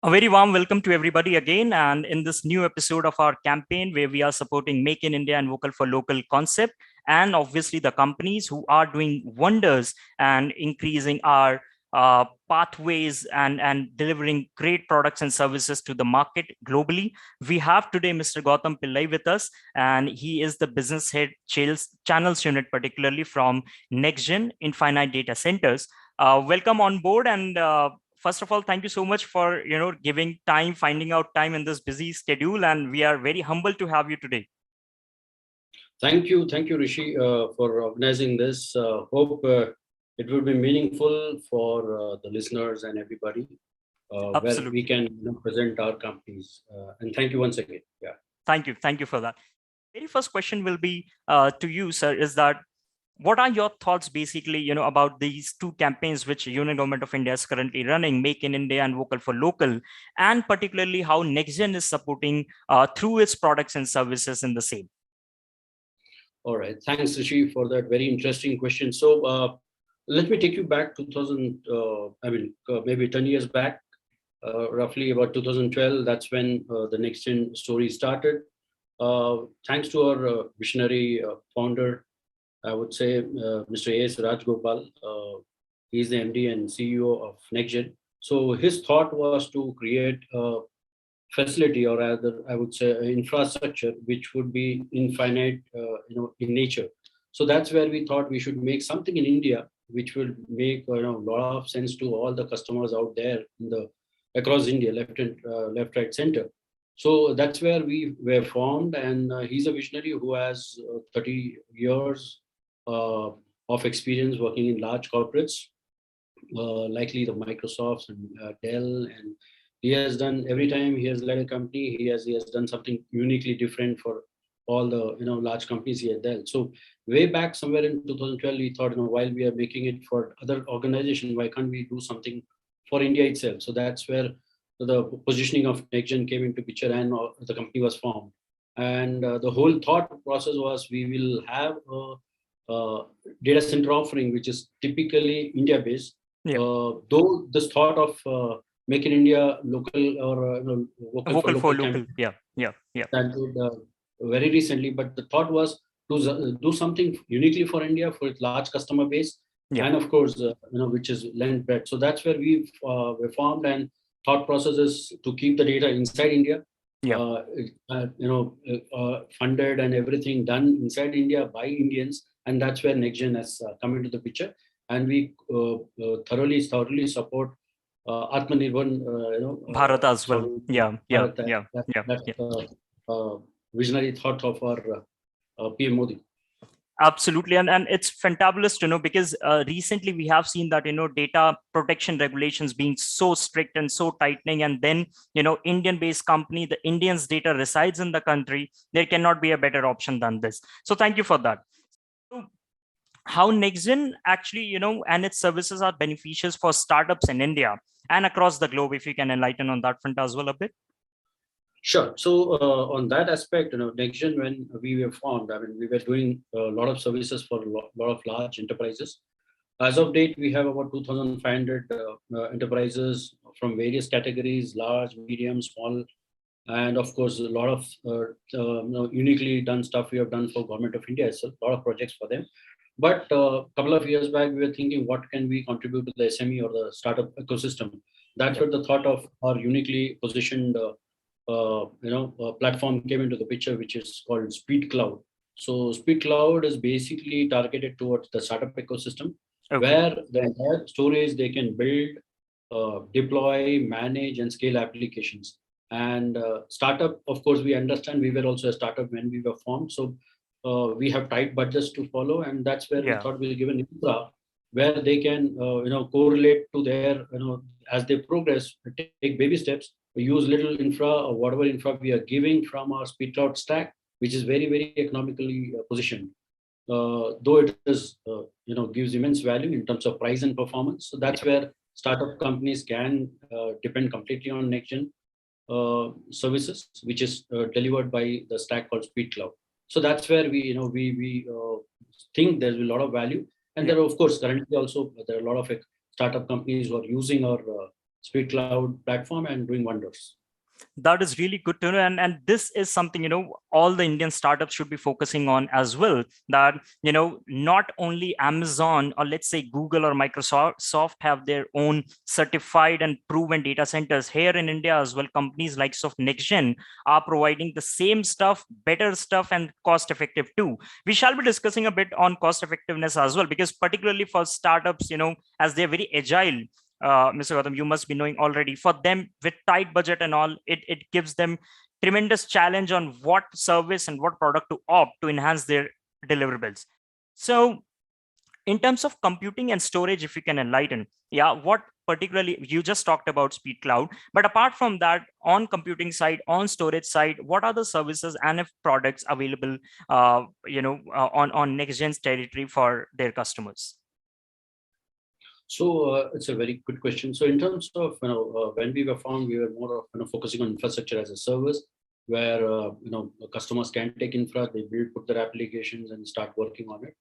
A very warm welcome to everybody again. And in this new episode of our campaign, where we are supporting Make in India and Vocal for Local concept, and obviously the companies who are doing wonders and increasing our pathways and delivering great products and services to the market globally. We have today Mr. Gautam Pillai with us, and he is the business head channels unit, particularly from NextGen Infinite Data Centers. Welcome on board, and first of all, thank you so much for giving time, finding out time in this busy schedule, and we are very humbled to have you today. Thank you, Rishi, for organizing this. Hope it will be meaningful for the listeners and everybody, where we can present our companies. And thank you once again. Yeah. Thank you for that. Very first question will be to you, sir. Is that what are your thoughts basically, about these two campaigns which Union Government of India is currently running, Make in India and Vocal for Local, and particularly how NextGen is supporting through its products and services in the same? All right. Thanks, Rishi, for that very interesting question. So let me take you back 2000, maybe 10 years back, roughly about 2012. That's when the NextGen story started. Thanks to our visionary founder, I would say Mr. A.S. Rajgopal. He's the MD and CEO of NextGen. So his thought was to create a facility, or rather, I would say, infrastructure which would be infinite, in nature. So that's where we thought we should make something in India which will make a lot of sense to all the customers out there across India, left, right, center. So that's where we were formed, and he's a visionary who has 30 years of experience working in large corporates, likely the Microsofts and Dell, and he has done, every time he has led a company, he has done something uniquely different for all the large companies he had dealt. So way back somewhere in 2012, we thought, while we are making it for other organizations, why can't we do something for India itself? So that's where the positioning of NextGen came into picture, and the company was formed. And the whole thought process was, we will have data center offering which is typically India based. Though this thought of Make in India local, or vocal for local, that very recently, but the thought was to do something uniquely for India, for its large customer base, and of course which is land bread. So that's where we were formed, and thought process is to keep the data inside India. Funded and everything done inside India by Indians, and that's where NextGen has come into the picture. And we thoroughly support Atmanirbhar Bharat as well. That's visionary thought of our PM Modi. Absolutely. And it's fantabulous to know, because recently we have seen that, data protection regulations being so strict and so tightening, and then, Indian-based company, the Indians' data resides in the country. There cannot be a better option than this. So thank you for that. So how NextGen actually, and its services are beneficial for startups in India and across the globe, if you can enlighten on that front as well a bit. Sure. So on that aspect, NextGen, when we were formed, we were doing a lot of services for a lot of large enterprises. As of date, we have about 2,500 enterprises from various categories: large, medium, small, and of course, a lot of uniquely done stuff we have done for Government of India. So a lot of projects for them. But a couple of years back, we were thinking, what can we contribute to the SME or the startup ecosystem? That's where the thought of our uniquely positioned platform came into the picture, which is called Speed Cloud. So Speed Cloud is basically targeted towards the startup ecosystem, where the entire storage they can build, deploy, manage, and scale applications. And startup, of course, we understand we were also a startup when we were formed. So we have tight budgets to follow, and that's where we thought we'll give an infra where they can correlate to their, as they progress, take baby steps, use little infra or whatever infra we are giving from our Speed Cloud stack, which is very, very economically positioned. Though it is, gives immense value in terms of price and performance. So that's where startup companies can depend completely on NextGen services, which is delivered by the stack called Speed Cloud. So that's where we think there's a lot of value. And there are, of course, currently also there are a lot of startup companies who are using our Speed Cloud platform and doing wonders. That is really good to know. And this is something, all the Indian startups should be focusing on as well. That, not only Amazon or let's say Google or Microsoft have their own certified and proven data centers. Here in India as well, companies like NextGen are providing the same stuff, better stuff, and cost effective too. We shall be discussing a bit on cost effectiveness as well, because particularly for startups, as they're very agile, Mr. Gautam, you must be knowing already, for them with tight budget and all, it gives them tremendous challenge on what service and what product to opt to enhance their deliverables. So in terms of computing and storage, if you can enlighten, what particularly, you just talked about Speed Cloud, but apart from that, on computing side, on storage side, what are the services and if products available, on NextGen's territory for their customers? So it's a very good question. So in terms of when we were found, we were more of focusing on infrastructure as a service, where customers can take infra, they build, put their applications, and start working on it.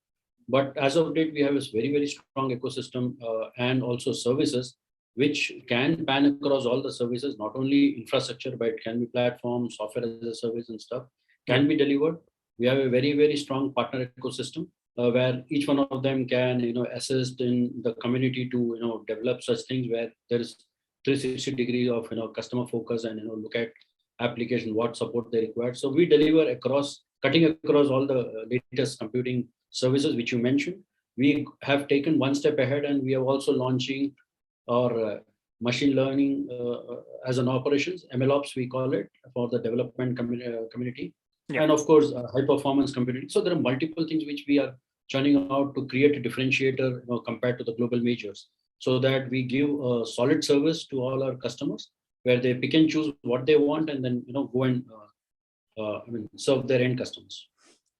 But as of date, we have a very strong ecosystem and also services which can pan across all the services, not only infrastructure, but it can be platform, software as a service, and stuff can be delivered. We have a very strong partner ecosystem. Where each one of them can assist in the community to develop such things, where there is 360 degrees of customer focus and look at application, what support they require. So we deliver cutting across all the latest computing services which you mentioned. We have taken one step ahead, and we are also launching our machine learning as an operations, MLOps we call it, for the development community. And of course, high performance computing. So there are multiple things which we are churning out to create a differentiator compared to the global majors, so that we give a solid service to all our customers, where they pick and choose what they want, and then go and serve their end customers.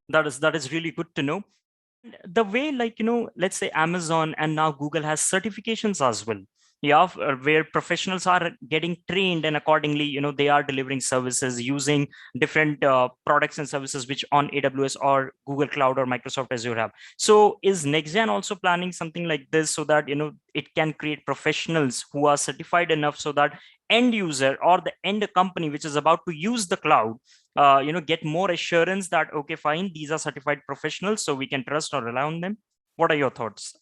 That is really good to know. The way, let's say Amazon and now Google has certifications as well, where professionals are getting trained, and accordingly they are delivering services using different products and services which on AWS or Google Cloud or Microsoft Azure have. So is NextGen also planning something like this, so that it can create professionals who are certified enough, so that end user or the end company which is about to use the cloud get more assurance that, okay, fine, these are certified professionals, so we can trust or rely on them? What are your thoughts?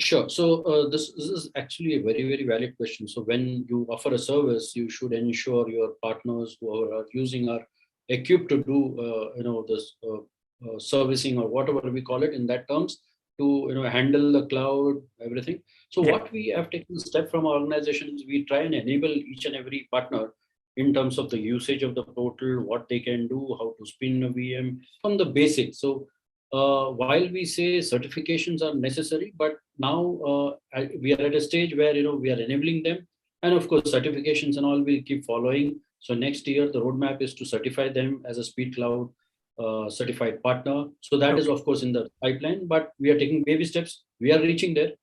Sure. So this is actually a very valid question. So when you offer a service, you should ensure your partners who are using are equipped to do this servicing, or whatever we call it in that terms, to handle the cloud, everything. So what we have taken a step from our organizations, we try and enable each and every partner in terms of the usage of the portal, what they can do, how to spin a VM from the basics. So while we say certifications are necessary, but now we are at a stage where we are enabling them, and of course certifications and all will keep following. So next year the roadmap is to certify them as a Speed Cloud certified partner. So that is of course in the pipeline, but we are taking baby steps. We are reaching there.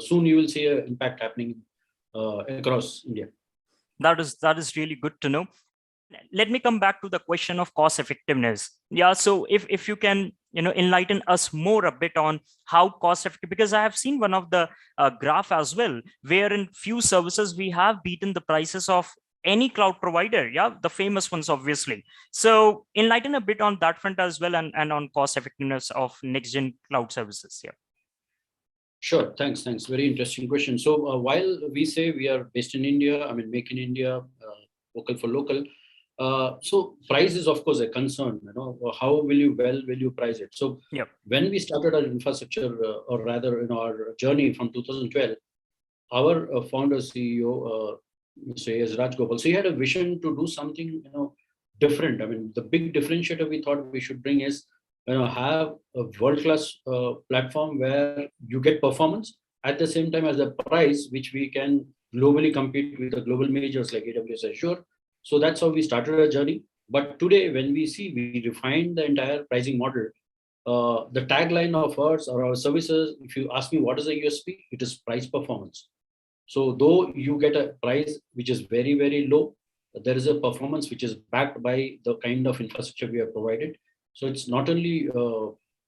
Soon you will see an impact happening across India. That is really good to know. Let me come back to the question of cost effectiveness. So if you can enlighten us more a bit on how cost effective, because I have seen one of the graph as well, where in few services we have beaten the prices of any cloud provider, the famous ones obviously. So enlighten a bit on that front as well, and on cost effectiveness of NextGen cloud services. Sure, thanks. Very interesting question. So while we say we are based in India, make in India, vocal for local, so price is of course a concern. How will you price it? So when we started our infrastructure, or rather our journey from 2012, our founder CEO, Mr. A.S. Rajgopal, so he had a vision to do something different. The big differentiator we thought we should bring is have a world-class platform where you get performance at the same time as a price which we can globally compete with the global majors like AWS, Azure. So that's how we started our journey. But today, when we refined the entire pricing model. The tagline of ours or our services, if you ask me what is a USP, it is price performance. So though you get a price which is very low, there is a performance which is backed by the kind of infrastructure we have provided. So it's not only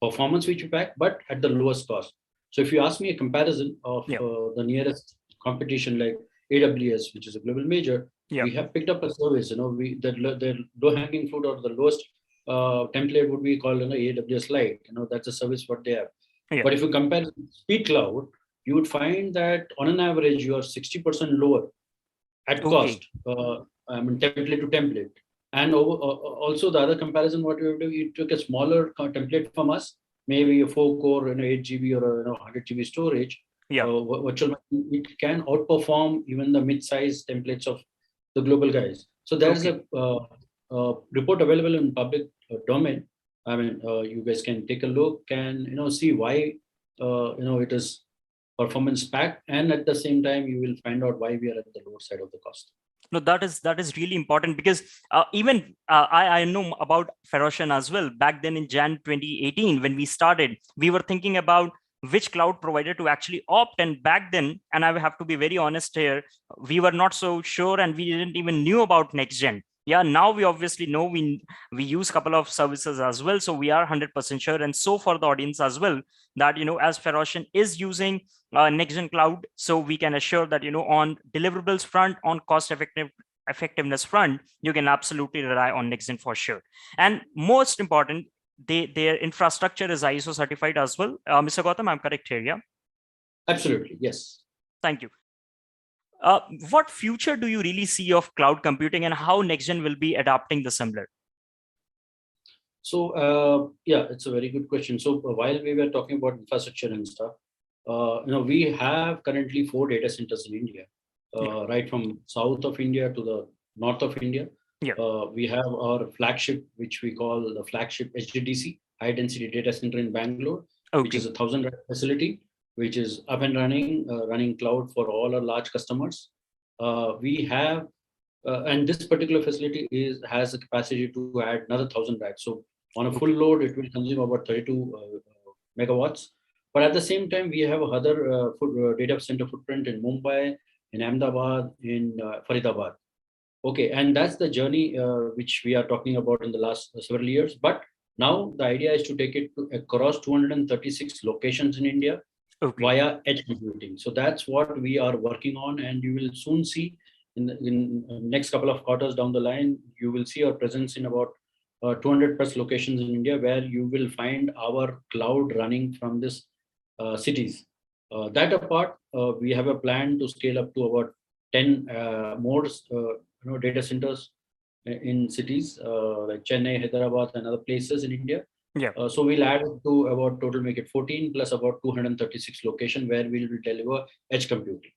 performance which we back, but at the lowest cost. So if you ask me a comparison of the nearest competition like AWS, which is a global major, Yeah. we have picked up a service. The low-hanging fruit or the lowest template would be called AWS Lite. That's a service what they have. Yeah. But if you compare Speed Cloud, you would find that on an average you are 60% lower at cost. Template to template. And also the other comparison, what you do, you took a smaller template from us, maybe a 4-core, 8 GB or 100 GB storage. Yeah. Virtual, it can outperform even the mid-size templates of the global guys. So there is a report available in public domain. You guys can take a look and see why it is performance packed, and at the same time you will find out why we are at the lower side of the cost. No, that is really important, because even I know about Pharoscion as well. Back then in Jan 2018, when we started, we were thinking about which cloud provider to actually opt. And back then, and I have to be very honest here, we were not so sure, and we didn't even knew about NextGen. Yeah, now we obviously know, we use a couple of services as well, so we are 100% sure. And so for the audience as well, that as Pharoscion is using NextGen cloud, so we can assure that on deliverables front, on cost effectiveness front, you can absolutely rely on NextGen for sure. And most important, their infrastructure is ISO certified as well. Mr. Gautam, I'm correct here? Yeah, absolutely, yes. Thank you. What future do you really see of cloud computing, and how NextGen will be adapting the similar? So yeah, it's a very good question. So while we were talking about infrastructure and stuff, we have currently 4 data centers in India, right from south of India to the north of India. Yeah. We have our flagship, which we call the flagship HDDC, high density data center in Bangalore, which is a 1,000 facility, which is up and running cloud for all our large customers. We have, and this particular facility has the capacity to add another 1,000 racks. So on a full load, it will consume about 32 megawatts. But at the same time, we have other data center footprint in Mumbai, in Ahmedabad, in Faridabad. Okay, and that's the journey which we are talking about in the last several years. But now the idea is to take it across 236 locations in India via edge computing. So that's what we are working on, and you will soon see in next couple of quarters down the line, you will see our presence in about 200 plus locations in India, where you will find our cloud running from this cities. That apart, we have a plan to scale up to about 10 more data centers in cities like Chennai, Hyderabad, and other places in India. Yeah. So we'll add to about total, make it 14 plus about 236 location where we will deliver edge computing.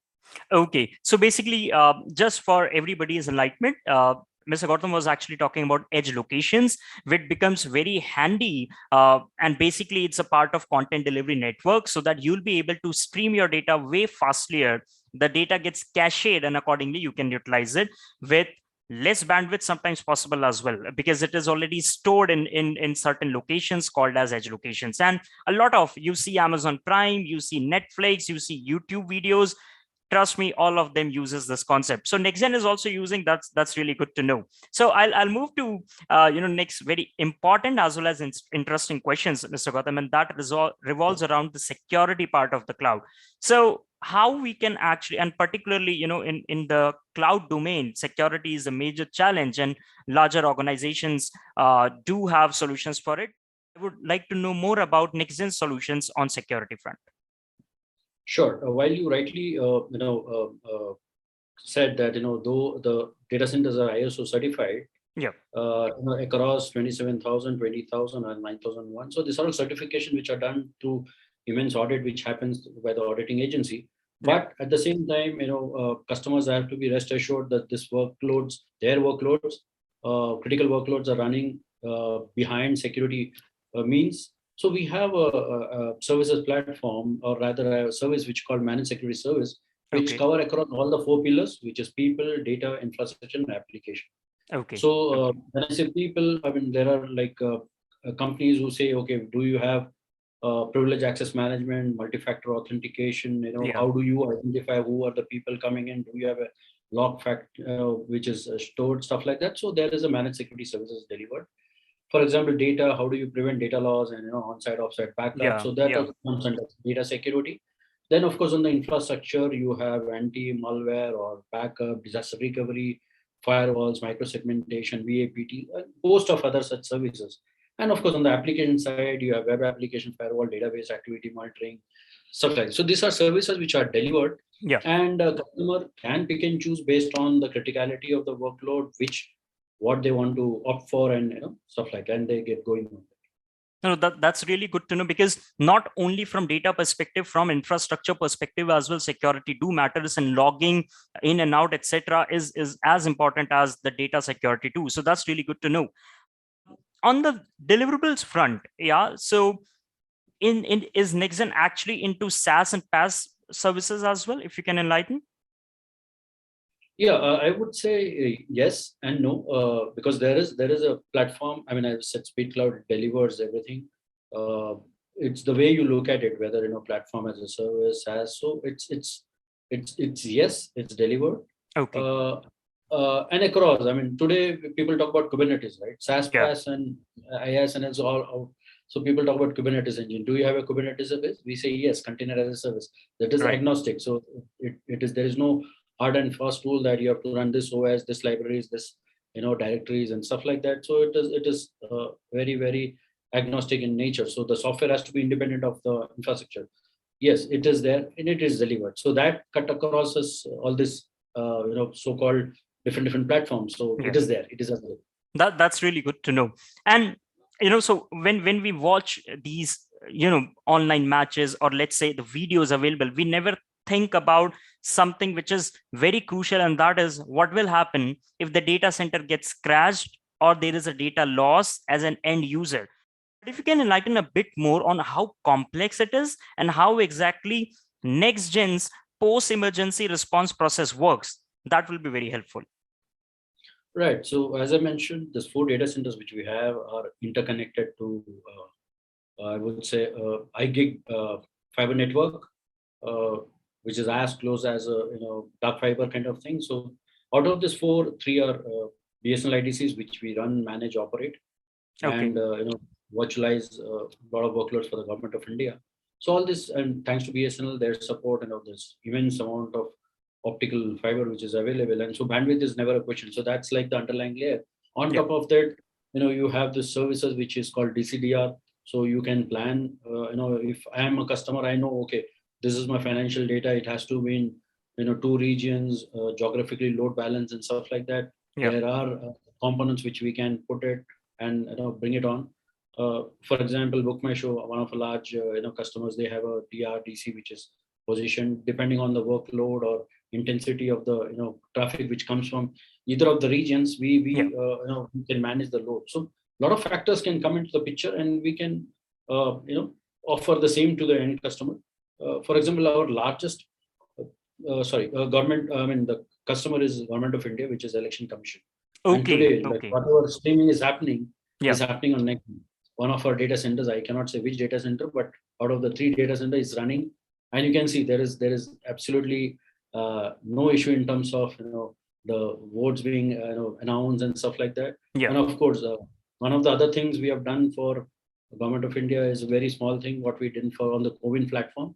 Okay, so basically, just for everybody's enlightenment, Mr. Gautam was actually talking about edge locations, which becomes very handy. And basically, it's a part of content delivery network, so that you'll be able to stream your data way faster. The data gets cached, and accordingly, you can utilize it with less bandwidth sometimes possible as well, because it is already stored in certain locations called as edge locations. And a lot of, you see Amazon Prime, you see Netflix, you see YouTube videos. Trust me, all of them uses this concept. So NextGen is also using, that's really good to know. So I'll move to next very important as well as interesting questions, Mr. Gautam, and that revolves around the security part of the cloud. So how we can actually, and particularly in the cloud domain, security is a major challenge, and larger organizations do have solutions for it. I would like to know more about NextGen solutions on security front. Sure. While you rightly said that though the data centers are ISO certified, across 27,000, 20,000, and 9,001. So these are all certification which are done through immense audit, which happens by the auditing agency. But at the same time, customers have to be rest assured that their workloads, critical workloads are running behind security means. So we have a services platform, or rather a service which is called Managed Security Service, which cover across all the 4 pillars, which is people, data, infrastructure, and application. So when I say people, I mean, there are like companies who say, okay, do you have privilege access management, multi-factor authentication? How do you identify who are the people coming in? Do you have a log fact which is stored, stuff like that? So there is a managed security services delivered. For example, data, how do you prevent data loss and on-site, off-site backup? So that comes under data security. Then, of course, on the infrastructure, you have anti-malware or backup, disaster recovery, firewalls, micro-segmentation, VAPT, a host of other such services. And of course, on the application side, you have web application firewall, database activity monitoring, stuff like that. So these are services which are delivered, Yeah. and a customer can pick and choose based on the criticality of the workload, which what they want to opt for, and stuff like that, and they get going on. No, that's really good to know, because not only from data perspective, from infrastructure perspective as well, security do matters, and logging in and out, etc., is as important as the data security too. So that's really good to know. On the deliverables front, yeah. So in is NextGen actually into SaaS and PaaS services as well? If you can enlighten. Yeah, I would say yes and no, because there is a platform. I mean, I said Speed Cloud delivers everything. It's the way you look at it, whether platform as a service, as so it's yes, it's delivered. Okay. And across, I mean, today people talk about Kubernetes, right? SaaS, Yeah. PaaS, and IaaS, and it's all. So people talk about Kubernetes engine. Do you have a Kubernetes service? We say yes, container as a service. That is Right. agnostic. So it is, there is no hard and fast rule that you have to run this OS, this libraries, this directories and stuff like that. So it is very, very agnostic in nature. So the software has to be independent of the infrastructure. Yes, it is there and it is delivered. So that cut across us all this so-called different platforms. So Yeah. it is there. It is available. That's really good to know. And so when we watch these online matches, or let's say the videos available, we never think about something which is very crucial, and that is what will happen if the data center gets crashed or there is a data loss as an end user. But if you can enlighten a bit more on how complex it is and how exactly NextGen's post-emergency response process works, that will be very helpful. Right. So as I mentioned, these 4 data centers which we have are interconnected to, I would say, high gig fiber network, which is as close as a dark fiber kind of thing. So out of this 4, 3 are BSNL IDCs, which we run, manage, operate, Okay. and virtualize a lot of workloads for the government of India. So all this, and thanks to BSNL, their support and all this immense amount of optical fiber which is available, and so bandwidth is never a question. So that's like the underlying layer. On top of that, you have the services which is called DCDR. So you can plan. If I am a customer, I know, okay, this is my financial data. It has to be in 2 regions, geographically load balance and stuff like that. Yeah. There are components which we can put it and bring it on. For example, Book My Show, one of a large customers, they have a DRDC which is positioned depending on the workload or intensity of the traffic which comes from either of the regions. We can manage the load. So a lot of factors can come into the picture, and we can offer the same to the end customer. For example, our largest government, I mean, the customer is Government of India, which is Election Commission. Okay. And today, Okay. like whatever streaming is happening Yeah. is happening on NextGen. One of our data centers, I cannot say which data center, but out of the 3 data center is running, and you can see there is absolutely no issue in terms of the votes being announced and stuff like that. Yeah. And of course, one of the other things we have done for the Government of India is a very small thing what we did for on the COVID platform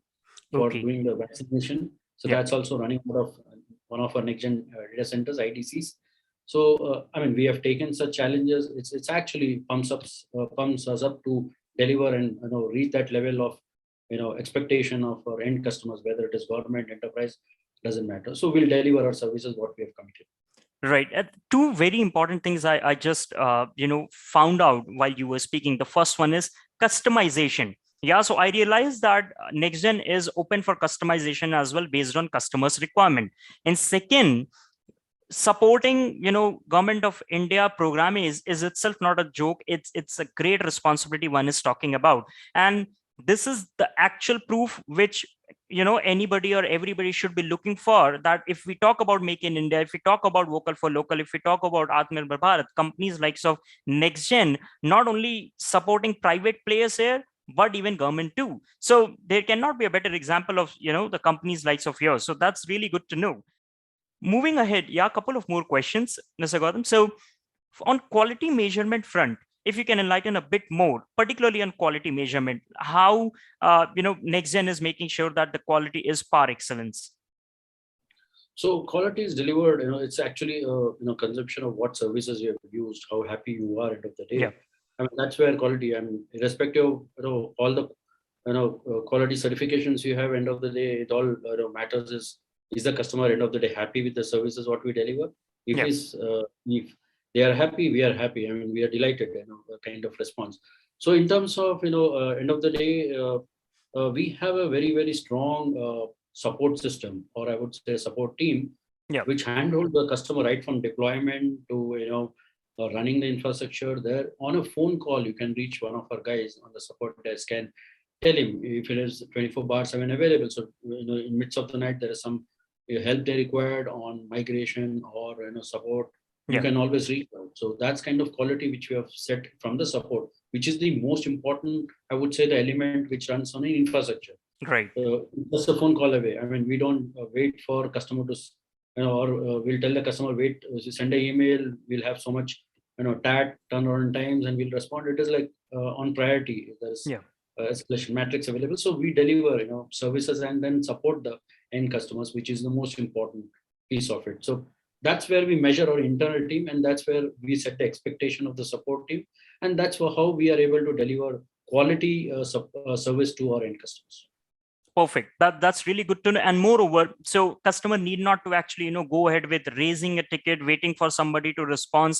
for Okay. doing the vaccination. So Yeah. that's also running out of one of our NextGen data centers, IDCs. So I mean, we have taken such challenges. It's actually pumps us up to deliver and reach that level of expectation of our end customers, whether it is government, enterprise, doesn't matter. So we'll deliver our services what we have committed. Right. 2 very important things I just found out while you were speaking. The first one is customization. Yeah, so I realized that NextGen is open for customization as well based on customers' requirement. And second, supporting Government of India program is itself not a joke. It's a great responsibility one is talking about, and this is the actual proof which anybody or everybody should be looking for, that if we talk about Make in India, if we talk about vocal for local, if we talk about Atmanirbhar Bharat, companies like of NextGen not only supporting private players here but even government too. So there cannot be a better example of the companies likes of yours. So that's really good to know. Moving ahead, yeah, a couple of more questions, Mr. Gautam. So on quality measurement front, if you can enlighten a bit more, particularly on quality measurement, how NextGen is making sure that the quality is par excellence. So quality is delivered, it's actually consumption of what services you have used, how happy you are end of the day. Yeah. I mean, that's where quality, I mean, irrespective of, all the, quality certifications you have end of the day, it all matters is the customer end of the day happy with the services what we deliver? If Yeah. If they are happy, we are happy. I mean, we are delighted, a kind of response. So in terms of, end of the day, we have a very, very strong support system, or I would say support team, Yeah. which handhold the customer right from deployment to running the infrastructure. There on a phone call, you can reach one of our guys on the support desk and tell him if it is 24/7 available. So in midst of the night there is some help they required on migration or support. You Yeah. can always reach out. So that's kind of quality which we have set from the support, which is the most important, I would say, the element which runs on an infrastructure. Right. Just a phone call away. I mean, we don't wait for customer to, or we'll tell the customer, wait, send an email, we'll have so much, TAT, turnaround times, and we'll respond. It is like on priority. There's Yeah. escalation matrix available. So we deliver, services and then support the end customers, which is the most important piece of it. So that's where we measure our internal team, and that's where we set the expectation of the support team, and that's how we are able to deliver quality service to our end customers. Perfect. That's really good to know. And moreover, so customer need not to actually go ahead with raising a ticket, waiting for somebody to respond.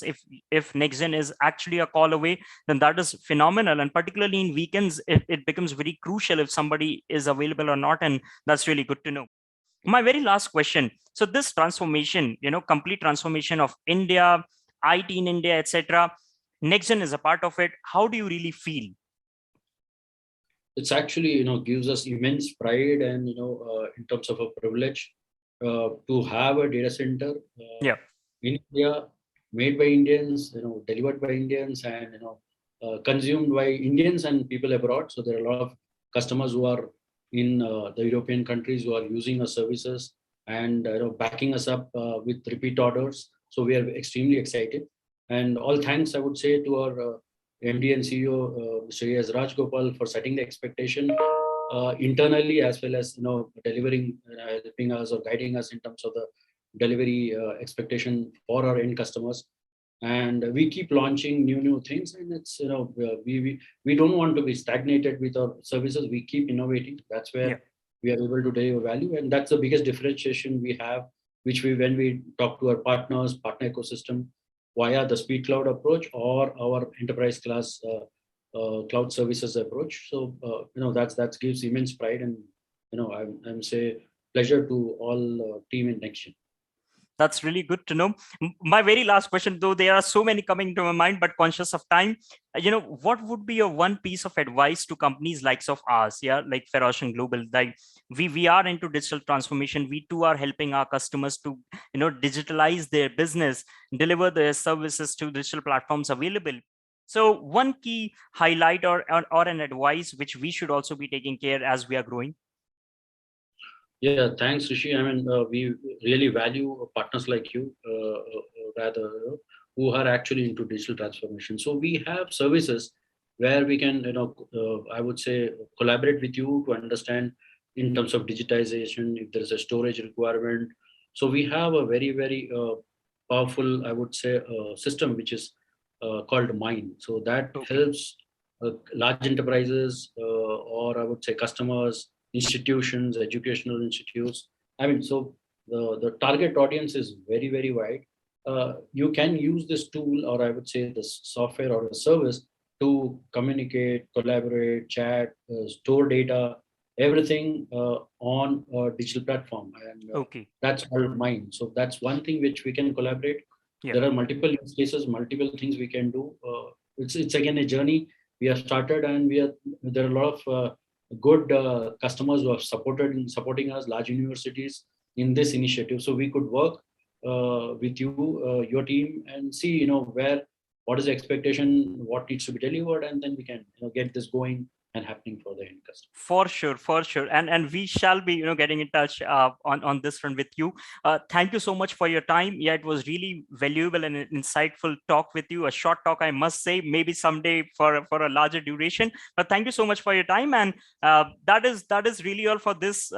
If NextGen is actually a call away, then that is phenomenal. And particularly in weekends, it becomes very crucial if somebody is available or not. And that's really good to know. My very last question. So this transformation, complete transformation of India, IT in India, etc. NextGen is a part of it. How do you really feel? It's actually gives us immense pride and in terms of a privilege to have a data center in India, made by Indians, delivered by Indians, and consumed by Indians and people abroad. So there are a lot of customers who are in the European countries who are using our services and backing us up with repeat orders. So we are extremely excited, and all thanks, I would say, to our MD and CEO, Mr. A.S. Rajgopal, for setting the expectation internally, as well as delivering, helping us or guiding us in terms of the delivery expectation for our end customers. And we keep launching new things, and it's we don't want to be stagnated with our services. We keep innovating. That's where we are able to deliver value, and that's the biggest differentiation we have, which when we talk to our partner ecosystem, via the speed cloud approach or our enterprise class cloud services approach. So that gives immense pride, and I'm say pleasure to all team in NextGen. That's really good to know. My very last question, though there are so many coming to my mind, but conscious of time, what would be your one piece of advice to companies likes of ours, like Pharoscion Global? Like we are into digital transformation. We too are helping our customers to digitalize their business, deliver their services to digital platforms available. So one key highlight or an advice which we should also be taking care as we are growing. Yeah, thanks, Rishi. I mean, we really value partners like you, who are actually into digital transformation. So we have services where we can, I would say, collaborate with you to understand in terms of digitization, if there's a storage requirement. So we have a very, very powerful, I would say, system which is called Mine. So that helps large enterprises or I would say customers, institutions, educational institutes. I mean, so the target audience is very, very wide. You can use this tool, or I would say this software or a service, to communicate, collaborate, chat, store data, everything on a digital platform. And that's all Mine. So that's one thing which we can collaborate. There are multiple use cases, multiple things we can do. It's again a journey we have started, and there are a lot of good customers who have supporting us, large universities, in this initiative. So we could work with you, your team, and see what is the expectation, what needs to be delivered, and then we can get this going and happening for the end customer. For sure, and we shall be getting in touch on this front with you. Thank you so much for your time. Yeah, it was really valuable and an insightful talk with you. A short talk, I must say, maybe someday for a larger duration. But thank you so much for your time, and that is really all for this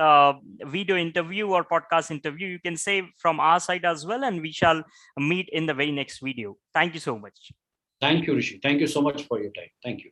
video interview or podcast interview, you can say, from our side as well. And we shall meet in the very next video. Thank you so much. Thank you, Rishi. Thank you so much for your time. Thank you.